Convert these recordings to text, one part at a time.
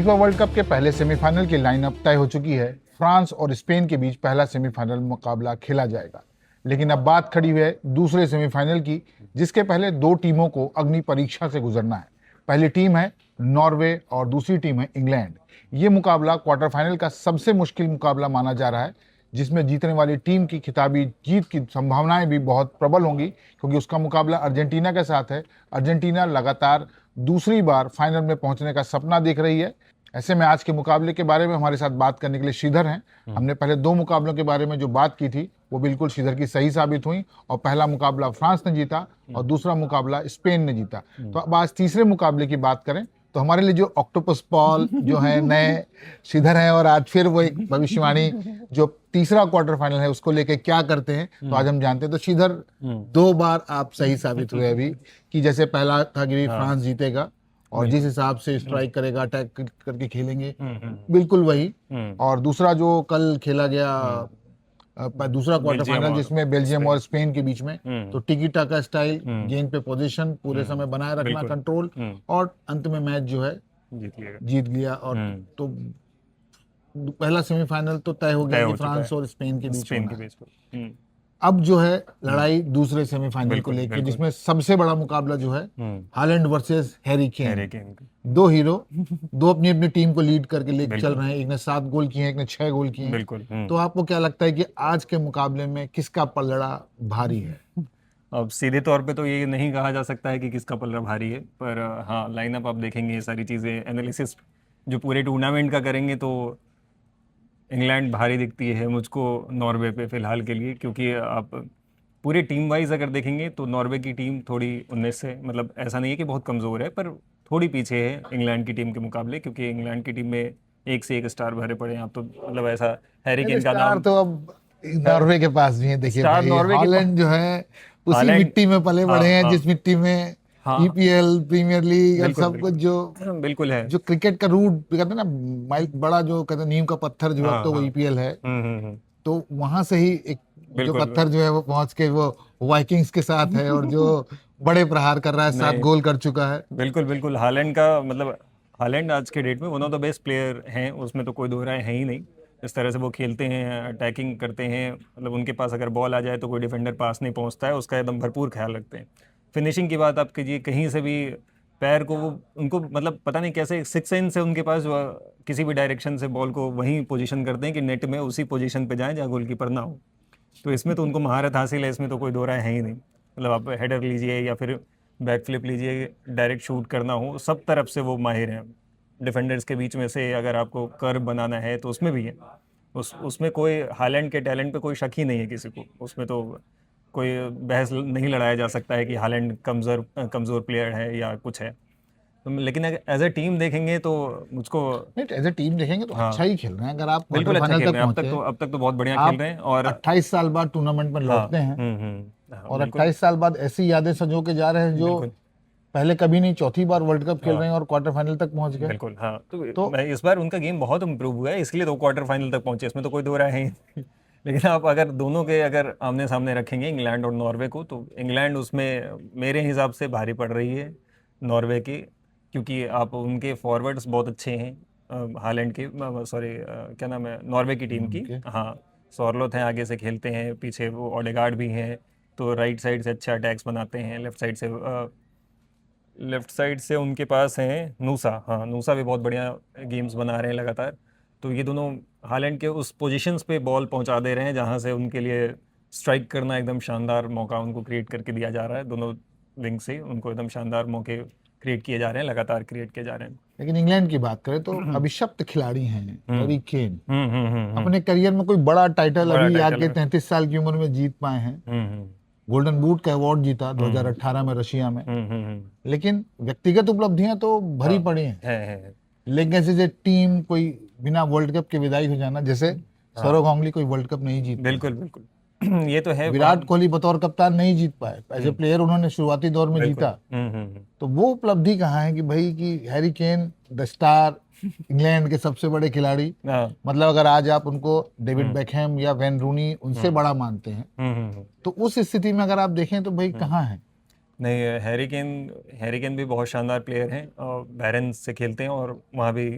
FIFA world cup के पहले semifinal की लाइनअप तय हो चुकी है। फ्रांस और स्पेन के बीच पहला सेमीफाइनल मुकाबला खेला जाएगा, लेकिन अब बात खड़ी है दूसरे सेमीफाइनल की, जिसके पहले दो टीमों को अग्नि परीक्षा से गुजरना है। पहली टीम है नॉर्वे और दूसरी टीम है इंग्लैंड। ये मुकाबला क्वार्टर फाइनल का सबसे मुश्किल मुकाबला माना जा रहा है, जिसमें जीतने वाली टीम की खिताबी जीत की संभावनाएं भी बहुत प्रबल होंगी, क्योंकि उसका मुकाबला अर्जेंटीना के साथ है। अर्जेंटीना लगातार दूसरी बार फाइनल में पहुंचने का सपना देख रही है। ऐसे में आज के मुकाबले के बारे में हमारे साथ बात करने के लिए श्रीधर हैं। हमने पहले दो मुकाबलों के बारे में जो बात की थी वो बिल्कुल श्रीधर की सही साबित हुई, और पहला मुकाबला फ्रांस ने जीता और दूसरा मुकाबला स्पेन ने जीता। तो अब आज तीसरे मुकाबले की बात करें तो हमारे लिए जो ऑक्टोपस पॉल जो है नए श्रीधर हैं, और आज फिर वो एक भविष्यवाणी जो तीसरा क्वार्टर फाइनल है उसको लेके क्या करते हैं, तो आज हम जानते हैं। तो श्रीधर, दो बार आप सही साबित हुए अभी, कि जैसे पहला था कि फ्रांस जीतेगा और जिस हिसाब से स्ट्राइक करेगा, अटैक करके खेलेंगे, बिल्कुल वही। और दूसरा जो कल खेला गया दूसरा क्वार्टर फाइनल जिसमें बेल्जियम और स्पेन के बीच में, तो टिकी टाका स्टाइल, गेंद पे पोजीशन पूरे समय बनाए रखना, कंट्रोल, और अंत में मैच जो है जीत लिया। और तो पहला सेमीफाइनल तो तय हो गया कि फ्रांस और स्पेन के बीच में। अब जो है लड़ाई दूसरे सेमीफाइनल को लेकर, जिसमें सबसे बड़ा मुकाबला जो है हालैंड वर्सेस हैरी केन। दो हीरो, दो अपनी अपनी टीम को लीड करके लेकर चल रहे हैं। एक ने 7 गोल किए हैं, एक ने 6 गोल किए हैं। तो आपको क्या लगता है कि आज के मुकाबले में किसका पलड़ा भारी है? अब सीधे तौर पे तो ये नहीं कहा जा सकता है कि किसका पलड़ा भारी है, पर हाँ, लाइनअप आप देखेंगे, ये सारी चीज़ें एनालिसिस जो पूरे टूर्नामेंट का करेंगे तो इंग्लैंड भारी दिखती है मुझको नॉर्वे पे फिलहाल के लिए। क्योंकि आप पूरे टीम वाइज अगर देखेंगे तो नॉर्वे की टीम थोड़ी 19 से, मतलब ऐसा नहीं है कि बहुत कमज़ोर है, पर थोड़ी पीछे है इंग्लैंड की टीम के मुकाबले। क्योंकि इंग्लैंड की टीम में एक से एक स्टार भरे पड़े हैं। आप तो मतलब ऐसा हैरी केन का नाम तो अब नॉर्वे के पास भी है। देखिए भाई, हॉलैंड जो है उसी मिट्टी में पले बड़े हैं जिस मिट्टी में ईपीएल, प्रीमियर लीग और सब कुछ जो बिल्कुल है, जो क्रिकेट का रूट कहते हैं ना, बड़ा जो कहते हैं नींव का पत्थर जो है, तो वो ईपीएल है। तो वहां से ही एक जो पत्थर जो है वो पहुंच के वो वाइकिंग्स के साथ है, और जो बड़े प्रहार कर रहा है, 7 गोल कर चुका है। बिल्कुल हालैंड का मतलब, हालैंड आज के डेट में one of the best player हैं, उसमें तो कोई दो राय है ही नहीं। इस तरह से वो खेलते हैं, अटैकिंग करते हैं, मतलब उनके पास अगर बॉल आ जाए तो कोई डिफेंडर पास नहीं पहुंचता है, उसका एकदम भरपूर ख्याल रखते हैं। फिनिशिंग की बात आप कीजिए, कहीं से भी पैर को वो उनको मतलब पता नहीं कैसे 6 सेंस है उनके पास, जो किसी भी डायरेक्शन से बॉल को वहीं पोजीशन करते हैं कि नेट में उसी पोजीशन पे जाएं जहाँ गोलकीपर ना हो। तो इसमें तो उनको महारत हासिल है, इसमें तो कोई दो राय है ही नहीं। मतलब आप हेडर लीजिए या फिर बैक फ्लिप लीजिए, डायरेक्ट शूट करना हो, सब तरफ से वो माहिर हैं। डिफेंडर्स के बीच में से अगर आपको कर्व बनाना है तो उसमें भी है। उसमें कोई हालैंड के टैलेंट पे कोई शक ही नहीं है किसी को। उसमें तो कोई बहस नहीं लड़ाया जा सकता है कि हालैंड कमज़ोर प्लेयर है या कुछ है। तो लेकिन एज ए टीम देखेंगे तो मुझको, एज ए टीम देखेंगे तो अच्छा ही खेल रहे हैं। अगर आप बिल्कुल अच्छा खेल रहे हैं, अब तक तो बहुत बढ़िया खेल रहे हैं। और 28 साल बाद टूर्नामेंट में लौटते हैं, और 28 साल बाद ऐसी यादें संजो के जा रहे हैं जो पहले कभी नहीं, चौथी बार वर्ल्ड कप खेल रहे हैं और क्वार्टर फाइनल तक पहुंच गए। बिल्कुल हाँ, तो इस बार उनका गेम बहुत इम्प्रूव हुआ है, इसलिए तो क्वार्टर फाइनल तक पहुंचे, इसमें तो कोई दो राय है ही। लेकिन आप अगर दोनों के अगर आमने सामने रखेंगे इंग्लैंड और नॉर्वे को, तो इंग्लैंड उसमें मेरे हिसाब से भारी पड़ रही है नॉर्वे की। क्योंकि आप उनके फॉरवर्ड्स बहुत अच्छे हैं, हालैंड के, सॉरी क्या नाम है, नॉर्वे की टीम की, हाँ, सॉर्लोथ हैं, आगे से खेलते हैं, पीछे वो ओडेगार्ड भी हैं, तो राइट साइड से अच्छा अटैक्स बनाते हैं। लेफ्ट साइड से उनके पास हैं नूसा, हाँ, नूसा भी बहुत बढ़िया गेम्स बना रहे हैं लगातार। तो ये दोनों हालैंड के उस पोजीशंस पे बॉल पहुंचा दे रहे हैं जहां से उनके लिए स्ट्राइक करना एकदम शानदार मौका उनको क्रिएट करके दिया जा रहा है। दोनों विंग से उनको एकदम शानदार मौके क्रिएट किए जा रहे हैं, लगातार क्रिएट किए जा रहे हैं। लेकिन इंग्लैंड की बात करें तो अभिशप्त खिलाड़ी हैं हैरी केन। अपने करियर में कोई बड़ा टाइटल अभी आके 33 साल की उम्र में जीत पाए हैं। गोल्डन बूट का अवार्ड जीता 2018 में रशिया में। लेकिन व्यक्तिगत उपलब्धियां तो भरी पड़ी हैं। लेकिन ऐसे टीम कोई बिना वर्ल्ड कप के विदाई हो जाना, जैसे सौरव गांगुली कोई वर्ल्ड कप नहीं जीत, बिल्कुल ये तो है। विराट कोहली बतौर कप्तान नहीं जीत पाए, एज ए प्लेयर उन्होंने शुरुआती दौर में जीता। तो वो उपलब्धि कहाँ है कि भाई कि Harry Kane the star, England के सबसे बड़े खिलाड़ी, मतलब अगर आज आप उनको डेविड बेकहैम या वेन रूनी उनसे बड़ा मानते हैं, तो उस स्थिति में अगर आप देखें तो भाई कहाँ है? नहीं, हैरी केन भी बहुत शानदार प्लेयर हैं और बैरन से खेलते हैं, और वहाँ भी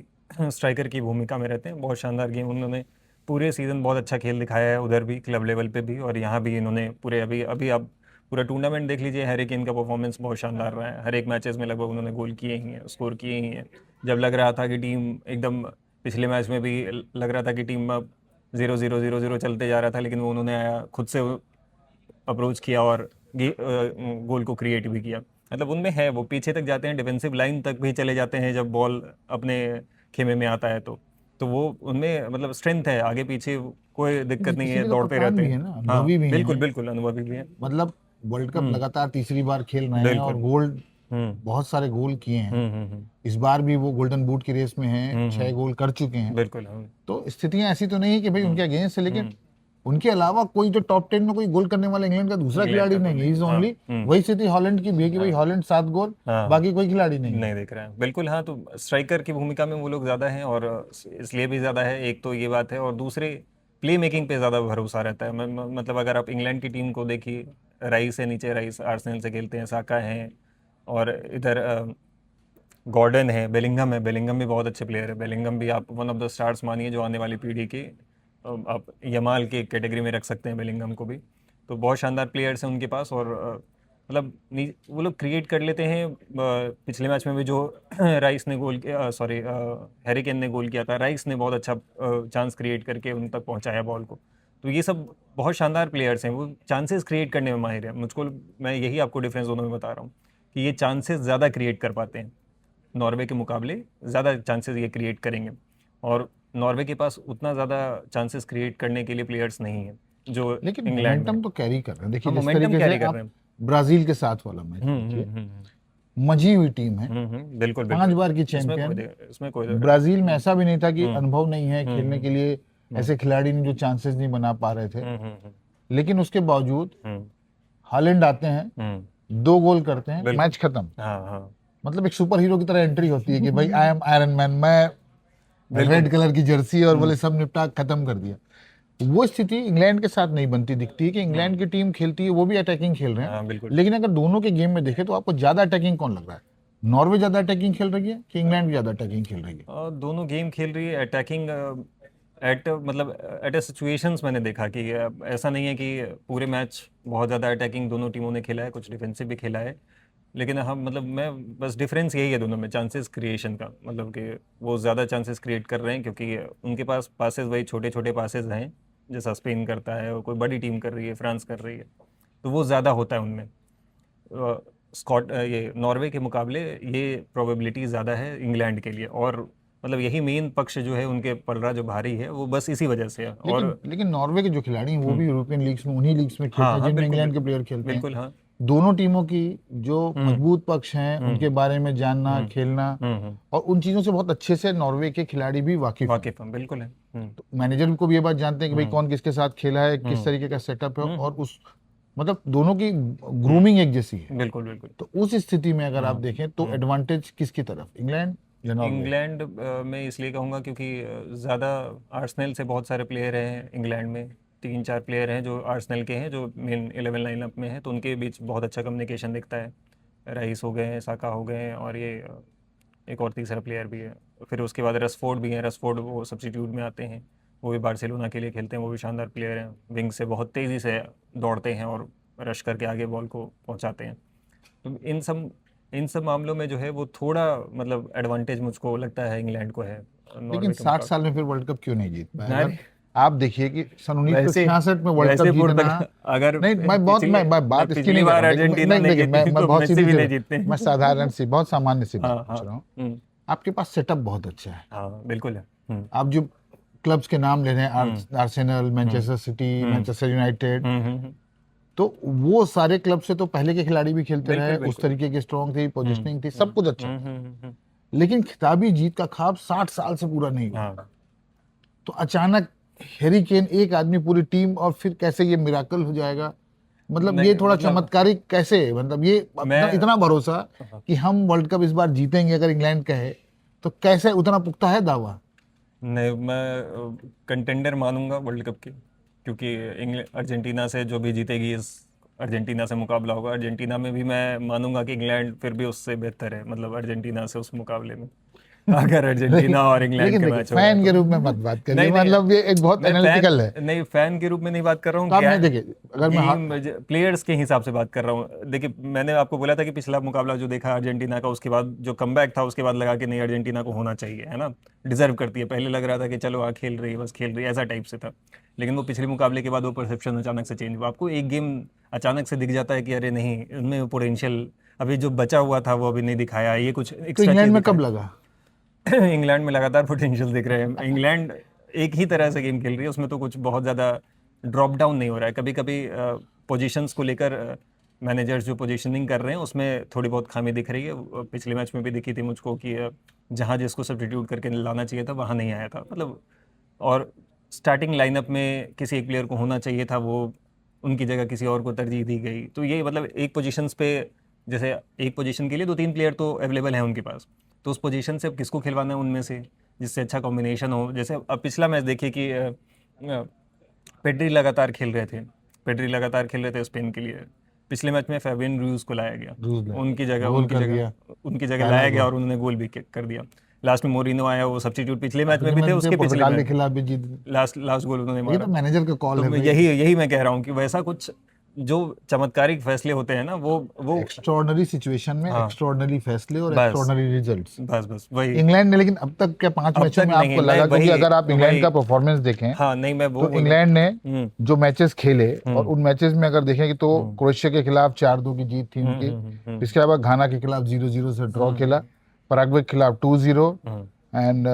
स्ट्राइकर की भूमिका में रहते हैं। बहुत शानदार गेम, उन्होंने पूरे सीज़न बहुत अच्छा खेल दिखाया है, उधर भी क्लब लेवल पे भी और यहाँ भी इन्होंने पूरे अभी अभी आप पूरा टूर्नामेंट देख लीजिए, हैरी केन का परफॉर्मेंस बहुत शानदार रहा है। हर एक मैचेस में लगभग उन्होंने गोल किए ही हैं, स्कोर किए ही हैं। जब लग रहा था कि टीम एकदम, पिछले मैच में भी लग रहा था कि टीम अब 0-0 चलते जा रहा था, लेकिन वो उन्होंने आया खुद से अप्रोच किया और गोल को क्रिएट भी किया। मतलब उनमें है, वो पीछे तक जाते हैं, डिफेंसिव लाइन तक भी चले जाते हैं जब बॉल अपने खेमे में आता है तो वो उनमें मतलब स्ट्रेंथ है, आगे पीछे कोई दिक्कत नहीं है, इसीलिए तो दौड़ते कप्तान रहते भी है हैं। ना, हाँ अनुभवी भी बिल्कुल हैं। बिल्कुल, अनुभवी भी है। मतलब वर्ल्ड कप लगातार तीसरी बार खेल रहे हैं और बिल्कुल। गोल्ड, हम्म बहुत सारे गोल किए हैं। हम्म। इस बार भी वो गोल्डन बूट की रेस में हैं, 6 गोल कर चुके हैं। बिल्कुल। तो स्थितियां ऐसी तो नहीं है कि भाई उनके अगेंस्ट है, लेकिन हम्म। उनके अलावा कोई जो टॉप 10 में कोई गोल करने वाला इंग्लैंड का दूसरा इंग्लैंड खिलाड़ी का तो नहीं है। नहीं, इज हाँ। ओनली वही स्थिति हॉलैंड की भी है कि भाई हॉलैंड 7 गोल, हाँ बाकी कोई खिलाड़ी नहीं है। नहीं दिख रहा है, बिल्कुल। हाँ, तो स्ट्राइकर की भूमिका में वो लोग ज़्यादा हैं और इसलिए भी ज़्यादा है, एक तो ये बात है, और दूसरे प्ले मेकिंग पे ज़्यादा भरोसा रहता है। मतलब अगर आप इंग्लैंड की टीम को देखिए, राइस है नीचे, राइस आर्सेनल से खेलते हैं, साका हैं और इधर गॉर्डन है, बेलिंगम भी बहुत अच्छे प्लेयर है। बेलिंगम भी आप वन ऑफ द स्टार्स मानिए, जो आने वाली पीढ़ी के आप यमाल के कैटेगरी में रख सकते हैं बेलिंगम को भी। तो बहुत शानदार प्लेयर्स हैं उनके पास और मतलब वो लोग क्रिएट कर लेते हैं। पिछले मैच में भी जो राइस ने गोल किया, सॉरी हैरी केन ने गोल किया था, राइस ने बहुत अच्छा चांस क्रिएट करके उन तक पहुंचाया बॉल को। तो ये सब बहुत शानदार प्लेयर्स हैं, वो चांसेस क्रिएट करने में माहिर है। मुझको, मैं यही आपको डिफरेंस दोनों में बता रहा हूँ कि ये चांसेस ज़्यादा क्रिएट कर पाते हैं, नॉर्वे के मुकाबले ज़्यादा चांसेस ये क्रिएट करेंगे, और नॉर्वे के पास उतना ज़्यादा चांसेस क्रिएट करने के लिए प्लेयर्स नहीं है जो लेकिन इंग्लैंड में है। मोमेंटम तो कैरी कर रहे हैं। देखिए हाँ, जिस मोमेंटम तरीके से कैरी कर आप रहे हैं। ब्राजील के साथ वाला मैच देखिए, हम्म। मजी हुई टीम है, बिल्कुल 5 बार की इसमें चैंपियन। इसमें कोई दो राय ब्राजील में ऐसा भी नहीं था कि नहीं। अनुभव नहीं है खेलने के लिए, ऐसे खिलाड़ी नहीं जो चांसेस नहीं बना पा रहे थे। लेकिन उसके बावजूद हम्म हालैंड आते हैं, हम्म 2 गोल करते हैं, बिल्कुल। मैच खत्म। हाँ हाँ मतलब एक सुपर हीरो की तरह एंट्री होती है कि भाई आई एम आयरन मैन, मैं बिल्कुल। रेड कलर की जर्सी और बोले सब निपटा खत्म कर दिया। वो स्थिति इंग्लैंड के साथ नहीं बनती दिखती है कि इंग्लैंड की टीम खेलती है, वो भी अटैकिंग खेल रहे हैं। हाँ बिल्कुल। लेकिन अगर दोनों के गेम में देखें तो आपको ज्यादा अटैकिंग कौन लग रहा है? नॉर्वे ज्यादा अटैकिंग खेल रही है कि इंग्लैंड ज्यादा अटैकिंग खेल रही है? और दोनों गेम खेल रही है अटैकिंग एट, मतलब एट ए सिचुएशंस। मैंने देखा कि ऐसा नहीं है कि पूरे मैच बहुत ज़्यादा अटैकिंग दोनों टीमों ने खेला है, कुछ डिफेंसिव भी खेला है। लेकिन हम, मतलब मैं, बस डिफरेंस यही है दोनों में, चांसेस क्रिएशन का। मतलब कि वो ज़्यादा चांसेस क्रिएट कर रहे हैं क्योंकि उनके पास पासेस वही छोटे छोटे पासेस हैं, जैसा स्पेन करता है और कोई बड़ी टीम कर रही है, फ्रांस कर रही है, तो वो ज़्यादा होता है उनमें। ये नॉर्वे के मुकाबले ये प्रोबेबिलिटी ज़्यादा है इंग्लैंड के लिए, और मतलब यही मेन पक्ष जो है उनके पल रहा, जो भारी है, वो बस इसी वजह से है। और लेकिन नॉर्वे के जो खिलाड़ी हैं वो भी यूरोपियन लीग्स में, उन्हीं लीग्स में खेलते हाँ हैं हाँ जिनमें बिल्कुल इंग्लैंड के प्लेयर खेलते हैं। बिल्कुल। हाँ दोनों टीमों की जो मजबूत पक्ष हैं उनके बारे में जानना, खेलना, हम्म। और उन चीजों से बहुत अच्छे से नॉर्वे के खिलाड़ी भी वाकिफ हैं। वाकिफ हम बिल्कुल है। तो मैनेजर को भी ये बात जानते हैं कि भाई कौन किसके साथ खेला है, किस तरीके का सेटअप है, और उस मतलब दोनों की ग्रूमिंग एक जैसी है। बिल्कुल बिल्कुल। तो उस स्थिति में अगर आप देखें तो एडवांटेज किसकी तरफ, इंग्लैंड या नॉर्वे? इंग्लैंड मैं इसलिए कहूँगा क्योंकि ज़्यादा आर्सेनल से बहुत सारे प्लेयर हैं इंग्लैंड में, 3-4 प्लेयर हैं जो आर्सेनल के हैं, जो मेन 11 लाइनअप में हैं, तो उनके बीच बहुत अच्छा कम्युनिकेशन दिखता है। राइस हो गए हैं, साका हो गए हैं, और ये एक और तीसरा प्लेयर भी है। फिर उसके बाद रसफोर्ड भी हैं, रसफोर्ड वो सब्स्टिट्यूट में आते हैं, वो भी बार्सिलोना के लिए खेलते हैं, वो भी शानदार प्लेयर हैं। विंग से बहुत तेज़ी से दौड़ते हैं और रश करके आगे बॉल को पहुंचाते हैं। तो इन सब मामलों में जो है वो थोड़ा, मतलब एडवांटेज मुझको लगता है इंग्लैंड को है लेकिन नॉर्वे के 60 मुकाबले। साल में फिर वर्ल्ड कप क्यों नहीं जीत पाया? अगर अरे आप देखिए कि सन वैसे 1966 में वर्ल्ड कप वैसे पूर्व जीतना, तक अगर नहीं मैं बात इसकी पिछली नहीं कर रहा बार हूँ। अर्जेंटीना नहीं देखिए जीती मैं तो बहुत मेसी सीधी भी सी नहीं जीतते। मैं साधारण सी, बहुत सामान्य सी बात हाँ पूछ हाँ। रहा हूँ। आपके पास सेटअप बहुत अच्छा है। हाँ बिल्कुल है। आप जो क्लब्स के नाम ले रहे हैं, Arsenal, Manchester city, Manchester United, तो वो सारे क्लब से तो पहले के खिलाड़ी भी खेलते रहे, बिल्कुल उस बिल्कुल। तरीके की स्ट्रॉन्ग थी, पोजिशनिंग थी, सब कुछ अच्छा था। लेकिन खिताबी जीत का ख्वाब 60 साल से पूरा नहीं हुआ। हाँ तो अचानक हैरी केन, एक आदमी पूरी टीम, और फिर कैसे ये मिराकल हो जाएगा? मतलब ये नहीं, थोड़ा मतलब चमत्कारिक कैसे, मतलब ये मैं इतना भरोसा कि हम वर्ल्ड कप इस बार जीतेंगे अगर इंग्लैंड का है, तो कैसे उतना पुख्ता है दावा? नहीं, मैं कंटेंडर मानूंगा वर्ल्ड कप के, क्योंकि इंग्लैंड अर्जेंटीना से जो भी जीतेगी, इस अर्जेंटीना से मुकाबला होगा। अर्जेंटीना में भी मैं मानूंगा कि इंग्लैंड फिर भी उससे बेहतर है, मतलब अर्जेंटीना से उस मुकाबले में। अगर अर्जेंटीना और इंग्लैंड लेकिन के देखिए मैच हो गया फैन तो। के रूप में मत बात करिए, नहीं नहीं, मतलब ये एक बहुत मैं एनालिटिकल है। नहीं, फैन के रूप में नहीं बात कर रहा हूँ, तो आपने देखिए अगर मैं गेम प्लेयर्स के हिसाब से बात कर रहा हूँ। देखिए मैंने आपको बोला था कि पिछला मुकाबला जो देखा अर्जेंटीना का, उसके बाद जो कमबैक था उसके बाद लगा कि नहीं अर्जेंटीना को होना चाहिए, है ना, डिजर्व करती है। पहले लग रहा था कि चलो खेल रही है, बस खेल रही है, ऐसा टाइप से था। लेकिन वो पिछले मुकाबले के बाद वो परसेप्शन अचानक से चेंज हुआ। आपको एक गेम अचानक से दिख जाता है कि अरे नहीं, इनमें पोटेंशियल अभी जो बचा हुआ था वो अभी नहीं दिखाया, ये कुछ तो एक्स्ट्रा इंग्लैंड चीज में कब दिखाया। लगा? इंग्लैंड में लगातार पोटेंशियल दिख रहे हैं। इंग्लैंड एक ही तरह से गेम खेल रही है, उसमें तो कुछ बहुत ज़्यादा ड्रॉप डाउन नहीं हो रहा है। कभी कभी पोजीशंस को लेकर मैनेजर्स जो पोजीशनिंग कर रहे हैं उसमें थोड़ी बहुत खामी दिख रही है। पिछले मैच में भी दिखी थी मुझको कि जहाँ जिसको सब्स्टिट्यूट करके लाना चाहिए था वहाँ नहीं आया था, मतलब। और स्टार्टिंग लाइनअप में किसी एक प्लेयर को होना चाहिए था, वो उनकी जगह किसी और को तरजीह दी गई। तो ये मतलब एक पोजीशंस पे, जैसे एक पोजीशन के लिए 2-3 प्लेयर तो अवेलेबल हैं उनके पास, तो उस पोजीशन से अब किसको खिलवाना है उनमें से जिससे अच्छा कॉम्बिनेशन हो। जैसे अब पिछला मैच देखिए कि पेड्री लगातार खेल रहे थे, स्पेन के लिए। पिछले मैच में फैबियन रूज को लाया गया, रूज ने उनकी जगह गोल कर दिया, पहला लाया गया गोल। और उन्होंने गोल भी कर दिया। लास्ट में मोरिनो आया, वो सब्स्टिट्यूट पिछले मैच में पिछले भी थे, मैच उसके पिछले पुर्तगाल के मैच खिलाफ भी जीत गए। लास्ट गोल उन्होंने ये तो मारा। मैनेजर का कॉल तो है मैं भाई। यही मैं कह रहा हूँ कि वैसा कुछ जो चमत्कारिक फैसले होते हैं ना, वो एक्स्ट्राऑर्डिनरी सिचुएशन में हाँ, एक्स्ट्राऑर्डिनरी फैसले और बस एक्स्ट्राऑर्डिनरी रिजल्ट्स। बस वही। इंग्लैंड ने लेकिन अब तक के 5 अब मैचों तक में नहीं, आपको मैं लगा, क्योंकि वही अगर आप इंग्लैंड वही का परफॉर्मेंस देखें हाँ, नहीं मैं वो तो बोलूँ। इंग्लैंड ने हम्म जो मैचेस खेले और हम्म उन मैचेस में अगर देखें कि तो क्रोएशिया के खिलाफ 4-2 की जीत थी उनकी। हम्म इसके अलावा घाना के खिलाफ 0-0 से ड्रॉ खेला, हम्म पराग्वे के खिलाफ 2-0 हम्म, एंड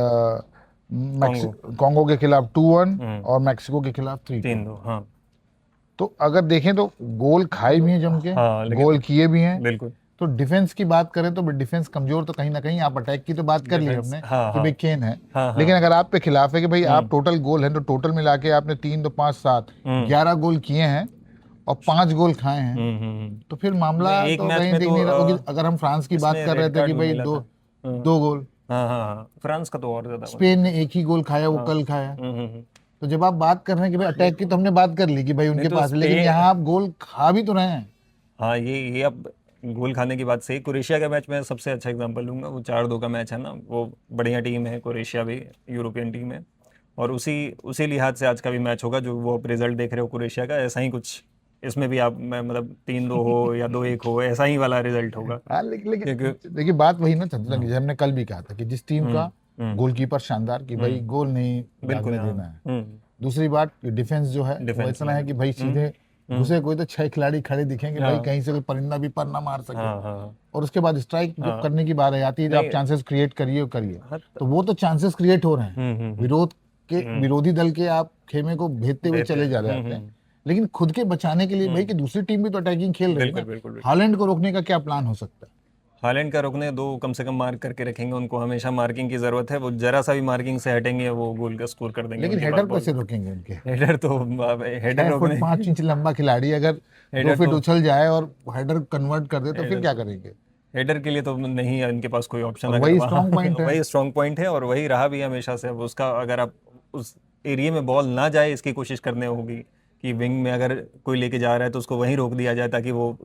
कॉन्गो कॉन्गो के खिलाफ 2-1 हम्म, और मैक्सिको के खिलाफ 3-2। 3-2, हाँ तो अगर देखें तो गोल खाए भी हैं जम के, हाँ, गोल लेकिन किए भी हैं। बिल्कुल तो डिफेंस की बात करें तो डिफेंस कमजोर तो कहीं ना कहीं, आप अटैक की तो बात कर ली डिफेंस, हमने हाँ कि हाँ भाई केन है। हाँ लेकिन हाँ। अगर आप पे खिलाफ है कि भाई आप टोटल गोल है तो टोटल मिला के आपने 3 तो 5 7 हम्म 11 गोल किए हैं और 5 गोल खाए हैं। तो फिर मामला नहीं, एक तो मैच कहीं में दिख तो नहीं रहा, क्योंकि अगर हम फ्रांस की बात इसमें कर रहे रेड थे कि कार्ड भाई मिला दो था। हम्म, 2 गोल, हाँ हाँ हाँ, फ्रांस का तो और ज्यादा मतलब। स्पेन ने एक ही गोल खाया, वो हाँ कल खाया। हम्म। तो जब आप बात कर रहे हैं कि भाई अटैक की, तो हमने बात कर ली कि भाई नहीं उनके तो पास है, लेकिन यहाँ आप गोल खा भी तो रहे हैं। हाँ, ये अब गोल खाने की बात सही। क्रोएशिया का मैच मैं सबसे अच्छा एग्जांपल लूंगा, वो 4-2 का मैच है ना, वो बढ़िया टीम है क्रोएशिया भी, यूरोपियन टीम है। और उसी उसी लिहाज से आज का भी मैच होगा, जो वो आप रिजल्ट देख रहे हो क्रोएशिया का, ऐसा ही कुछ इसमें भी आप मतलब 3-2 हो या 2-1 हो, ऐसा ही वाला रिजल्ट होगा। हाँ लेकिन क्योंकि देखिए बात वही ना चंद्रन, हम्म जैसे हमने कल भी कहा था कि जिस टीम का हम्म गोलकीपर शानदार, कि भाई गोल नहीं बिल्कुल, दागने हाँ देना है। दूसरी बात डिफेंस जो है वो डिफेंस इतना में है कि भाई सीधे घुसे कोई तो 6 खिलाड़ी खड़े दिखेंगे भाई, हाँ कहीं से कोई परिंदा भी पर ना मार सके। हाँ हाँ और उसके बाद स्ट्राइक जब हाँ, करने की बात आती है, जब आप नहीं चांसेस क्रिएट करिए करिए, हाँ तो वो तो चांसेस क्रिएट हो रहे हैं, हम्म, विरोध के विरोधी दल के आप खेमे को भेदते हुए देते चले जा रहे हैं। लेकिन खुद के बचाने के लिए भाई कि दूसरी टीम भी तो अटैकिंग खेल रही है बिल्कुल ना। बिल्कुल। हालैंड को रोकने का क्या प्लान हो सकता है? हालैंड का रोकने दो, कम से कम मार्क करके रखेंगे उनको, हमेशा मार्किंग की जरूरत है। वो जरा सा भी मार्किंग से हटेंगे वो गोल का स्कोर कर देंगे, लेकिन उनके पास हेडर बॉल। कैसे रोकेंगे उनके? हेडर तो हेडर 6 फुट रोकने 5 इंच लंबा खिलाड़ी अगर 2 हेडर फीट तो उछल जाए और हेडर कन्वर्ट कर दे तो फिर हेडर क्या तो करेंगे? हेडर के लिए तो नहीं है इनके पास कोई ऑप्शन, और अगर वही वहाँ स्ट्रांग पॉइंट है। वही स्ट्रॉन्ग पॉइंट है और वही रहा भी हमेशा से। अब उसका अगर आप उस एरिया में बॉल ना जाए इसकी कोशिश करने होगी, कि विंग में अगर कोई लेके जा रहा है तो उसको वहीं रोक दिया जाए ताकि वो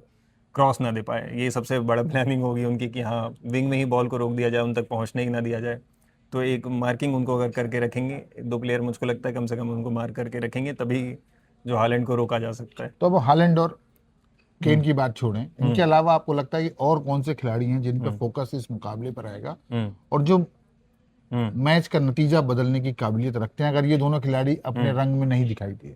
क्रॉस ना दे पाए। ये सबसे बड़ा प्लानिंग होगी उनकी, कि हाँ विंग में ही बॉल को रोक दिया जाए, उन तक पहुंचने ही ना दिया जाए। तो एक मार्किंग उनको अगर करके रखेंगे, 2 प्लेयर मुझको लगता है कम से कम उनको मार्क करके रखेंगे, तभी जो हालैंड को रोका जा सकता है। तो अब हालैंड और केन हम्म की बात छोड़ें, इनके हम्म अलावा आपको लगता है कि और कौन से खिलाड़ी हैं जिन पे फोकस इस मुकाबले पर आएगा हम्म और जो हम्म मैच का नतीजा बदलने की काबिलियत रखते हैं, अगर ये दोनों खिलाड़ी अपने रंग में नहीं दिखाई दिए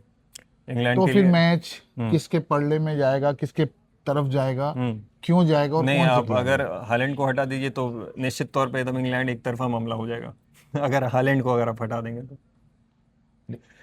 इंग्लैंड तो के फिर लिए मैच किसके पलड़े में जाएगा, किसके तरफ जाएगा, हम्म क्यों जाएगा और नहीं, कौन से आप खिलाड़ी? अगर हालैंड को हटा दीजिए तो निश्चित तौर पे एकदम इंग्लैंड एक तरफा मामला हो जाएगा। अगर हालैंड को अगर आप हटा देंगे तो।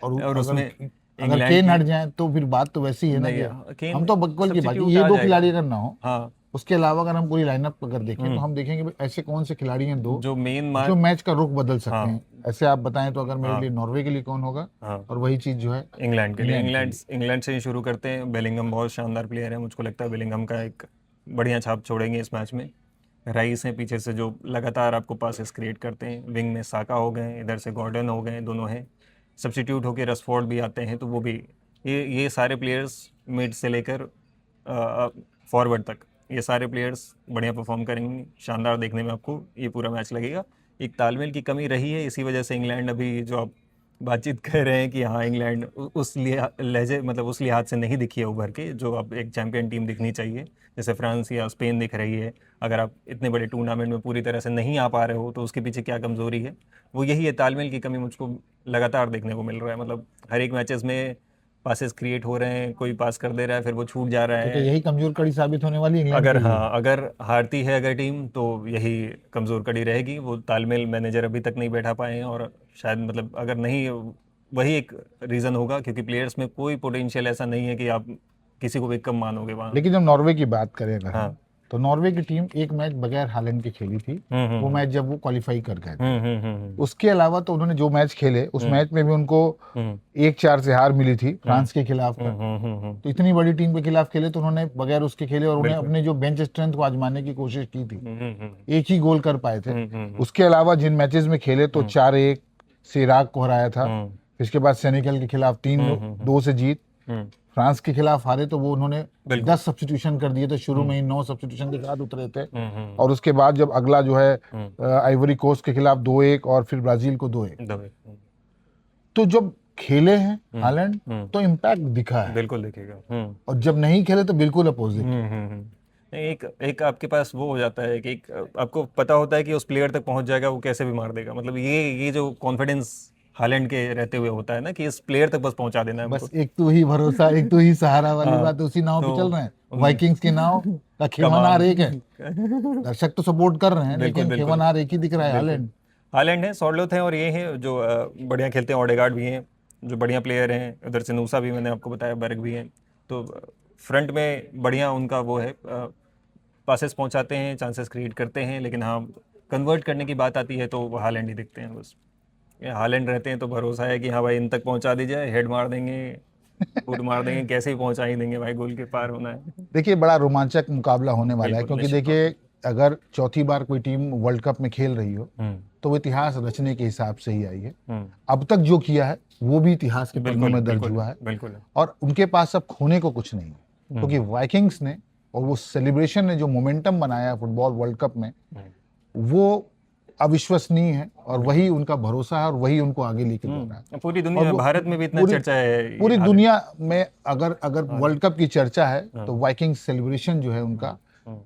और अगर उसमें अगर इंग्लैंड केन की हट जाए तो फिर बात तो वैसी है ना नहीं, कि केन हम तो बकवल की बात, सब्स्टिट्यूट ये आ दो जाएगा। खिलाड़ी अगर ना हो, हाँ, उसके अलावा अगर हम पूरी लाइनअप अगर देखें तो हम देखेंगे भाई ऐसे कौन से खिलाड़ी हैं दो जो मेन जो मार्क, मैच का रुख बदल सकते हाँ हैं। ऐसे आप बताएं तो अगर मेरे हाँ लिए नॉर्वे के लिए कौन होगा, हाँ, और वही चीज जो है इंग्लैंड के लिए, इंग्लैंड के इंग्लैंड लिए। इंग्लैंड से ही शुरू करते हैं। बेलिंगम बहुत शानदार प्लेयर है, मुझको लगता है बेलिंगम का एक बढ़िया छाप छोड़ेंगे इस मैच में। राइस हैं पीछे से जो लगातार आपको पासेस क्रिएट करते हैं। विंग में साका हो गए, इधर से गॉर्डन हो गए, दोनों हैं। सब्स्टिट्यूट होकर रसफोर्ड भी आते हैं, तो वो भी, ये सारे प्लेयर्स मिड से लेकर फॉरवर्ड तक, ये सारे प्लेयर्स बढ़िया परफॉर्म करेंगे। शानदार देखने में आपको ये पूरा मैच लगेगा। एक तालमेल की कमी रही है, इसी वजह से इंग्लैंड अभी जो आप बातचीत कर रहे हैं कि हाँ इंग्लैंड उस लहजे मतलब उस लिहाज से नहीं दिखी है उभर के जो अब एक चैंपियन टीम दिखनी चाहिए, जैसे फ्रांस या स्पेन दिख रही है। अगर आप इतने बड़े टूर्नामेंट में पूरी तरह से नहीं आ पा रहे हो तो उसके पीछे क्या कमज़ोरी है, वो यही है, तालमेल की कमी मुझको लगातार देखने को मिल रहा है। मतलब हर एक मैचेस में पासेस क्रिएट हो रहे हैं, कोई पास कर दे रहा है फिर वो छूट जा रहा क्योंकि है। यही कमजोर कड़ी साबित होने वाली इंग्लैंड अगर की ही है। हाँ अगर हारती है अगर टीम तो यही कमज़ोर कड़ी रहेगी, वो तालमेल मैनेजर अभी तक नहीं बैठा पाए हैं। और शायद मतलब अगर नहीं, वही एक रीज़न होगा क्योंकि प्लेयर्स में कोई पोटेंशियल ऐसा नहीं है कि आप किसी को भी कम मानोगे वहाँ। लेकिन जब नॉर्वे की बात करें अगर हाँ। हम, तो नॉर्वे की टीम एक मैच बगैर हालैंड के खेली थी, वो मैच जब वो क्वालिफाई कर गए थे। उसके अलावा तो उन्होंने जो मैच खेले उस मैच में भी उनको 1-4 से हार मिली थी फ्रांस के खिलाफ का। तो इतनी बड़ी टीम के खिलाफ खेले तो उन्होंने बगैर उसके खेले और उन्हें अपने जो बेंच स्ट्रेंथ को आजमाने की कोशिश की थी। एक ही गोल कर पाए थे। उसके अलावा जिन मैचेस में खेले तो 4-1 से इराक को हराया था, इसके बाद सेनेगल के खिलाफ 3-2 से जीत, फ्रांस के खिलाफ हारे तो वो उन्होंने 10 सब्स्टिट्यूशन कर दिए थे, शुरू में ही 9 सब्स्टिट्यूशन के साथ उतरे थे। और उसके बाद जब अगला जो है आइवरी कोस्ट के खिलाफ 2-1 और फिर ब्राजील को 2-1, तो जब खेले हैं हालैंड तो इम्पैक्ट दिखा है, बिल्कुल दिखेगा। और जब नहीं खेले तो बिल्कुल अपोजिट। एक आपके पास वो हो जाता है कि एक आपको पता होता है कि उस प्लेयर तक पहुंच जाएगा, वो कैसे भी मार देगा। मतलब ये जो कॉन्फिडेंस हालैंड के रहते हुए होता है ना कि इस प्लेयर तक बस पहुंचा देना है बस हमको। एक तो ही भरोसा, एक तो ही सहारा वाली हाँ, बात, उसी नाव पे तो चल रहे हैं। वाइकिंग्स की नाव का खेवनहार एक है, दर्शक तो सपोर्ट कर रहे हैं लेकिन खेवनहार एक ही दिख रहा है, हालैंड। हालैंड है, सॉर्लोथ है और ये हैं जो बढ़िया खेलते हैं। ओडेगार्ड भी हैं जो बढ़िया प्लेयर हैं, उधर से नूसा भी मैंने आपको बताया, बर्ग भी हैं। तो फ्रंट में बढ़िया उनका वो है, पासेस पहुंचाते हैं, चांसेस क्रिएट करते हैं। लेकिन हाँ कन्वर्ट करने की बात आती है तो वो हालैंड ही दिखते हैं बस। ये हालैंड रहते हैं तो भरोसा है कि हाँ भाई इन तक पहुंचा दी जाए, हेड मार देंगे, फुट मार देंगे, कैसे ही पहुंचा ही देंगे भाई, गोल के पार होना है। देखिए बड़ा रोमांचक मुकाबला होने वाला है, बिल्कुल, क्योंकि निश्चित देखिए अगर चौथी बार कोई टीम वर्ल्ड कप में खेल रही हो तो वो इतिहास रचने के हिसाब से ही आई है। अब तक जो किया है वो भी इतिहास के पन्नों में दर्ज हुआ है, बिल्कुल। और उनके पास अब खोने को कुछ नहीं है, क्योंकि वाइकिंग्स ने और वो सेलिब्रेशन ने जो मोमेंटम बनाया फुटबॉल वर्ल्ड कप में, वो अविश्वसनीय है, और वही उनका भरोसा है और वही उनको आगे लेके जा रहा है। पूरी दुनिया में, भारत में भी इतना चर्चा है, पूरी दुनिया में अगर वर्ल्ड कप की चर्चा है तो वाइकिंग सेलिब्रेशन जो है उनका,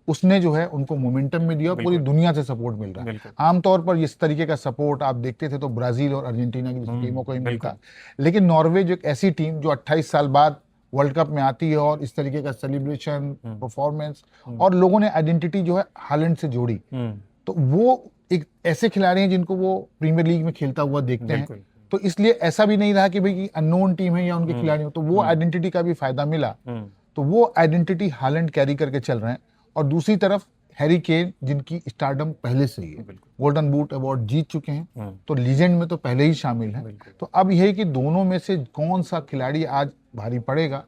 उसने जो है उनको मोमेंटम में दिया, पूरी दुनिया से सपोर्ट मिल रहा है। आमतौर पर इस तरीके का सपोर्ट आप देखते थे तो ब्राजील और अर्जेंटीना की टीमों को ही मिलता, लेकिन नॉर्वे जो एक ऐसी टीम जो 28 साल बाद वर्ल्ड कप में आती है और इस तरीके का सेलिब्रेशन, परफॉर्मेंस, और लोगों ने आइडेंटिटी जो है हालैंड से जोड़ी, तो वो एक ऐसे खिलाड़ी हैं जिनको वो प्रीमियर लीग में खेलता हुआ देखते हैं। तो इसलिए ऐसा भी नहीं रहा कि भाई अननोन टीम है या उनके खिलाड़ी हो, तो वो आइडेंटिटी का भी फायदा मिला। तो वो आइडेंटिटी हालैंड कैरी करके चल रहे हैं। और दूसरी तरफ हैरी केन, जिनकी स्टारडम पहले से ही है, गोल्डन बूट अवार्ड जीत चुके हैं, तो लीजेंड में तो पहले ही शामिल हैं। तो अब यह है कि दोनों में से कौन सा खिलाड़ी आज भारी पड़ेगा,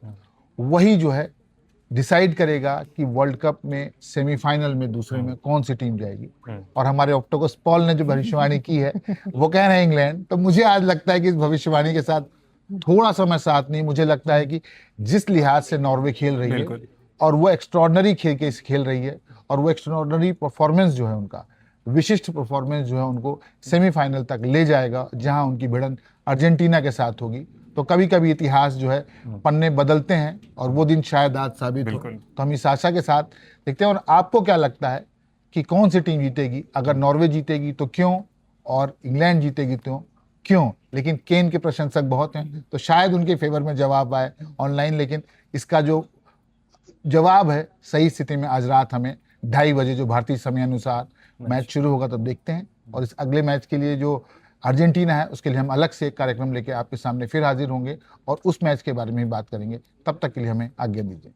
वही जो है डिसाइड करेगा कि वर्ल्ड कप में सेमीफाइनल में दूसरे में कौन सी टीम जाएगी। और हमारे ऑक्टोपस पॉल ने जो भविष्यवाणी की है वो कह रहे हैं इंग्लैंड। तो मुझे आज लगता है कि इस भविष्यवाणी के साथ थोड़ा सा मैं साथ नहीं, मुझे लगता है कि जिस लिहाज से नॉर्वे खेल रही है और वो एक्स्ट्रॉर्डनरी खेल रही है, और वो एक्स्ट्रॉर्डनरी परफॉर्मेंस जो है उनका, विशिष्ट परफॉर्मेंस जो है उनको सेमीफाइनल तक ले जाएगा, जहां उनकी भिड़ंत अर्जेंटीना के साथ होगी। तो कभी कभी इतिहास जो है पन्ने बदलते हैं और वो दिन शायद आज साबित हो। तो हम इस आशा के साथ देखते हैं। और आपको क्या लगता है कि कौन सी टीम जीतेगी? अगर नॉर्वे जीतेगी तो क्यों, और इंग्लैंड जीतेगी तो क्यों? लेकिन केन के प्रशंसक बहुत हैं तो शायद उनके फेवर में जवाब आए ऑनलाइन, लेकिन इसका जो जवाब है सही स्थिति में आज रात हमें 2:30 बजे जो भारतीय समय अनुसार मैच शुरू होगा तब देखते हैं। और इस अगले मैच के लिए जो अर्जेंटीना है उसके लिए हम अलग से एक कार्यक्रम लेके आपके सामने फिर हाजिर होंगे और उस मैच के बारे में ही बात करेंगे। तब तक के लिए हमें आज्ञा दीजिए।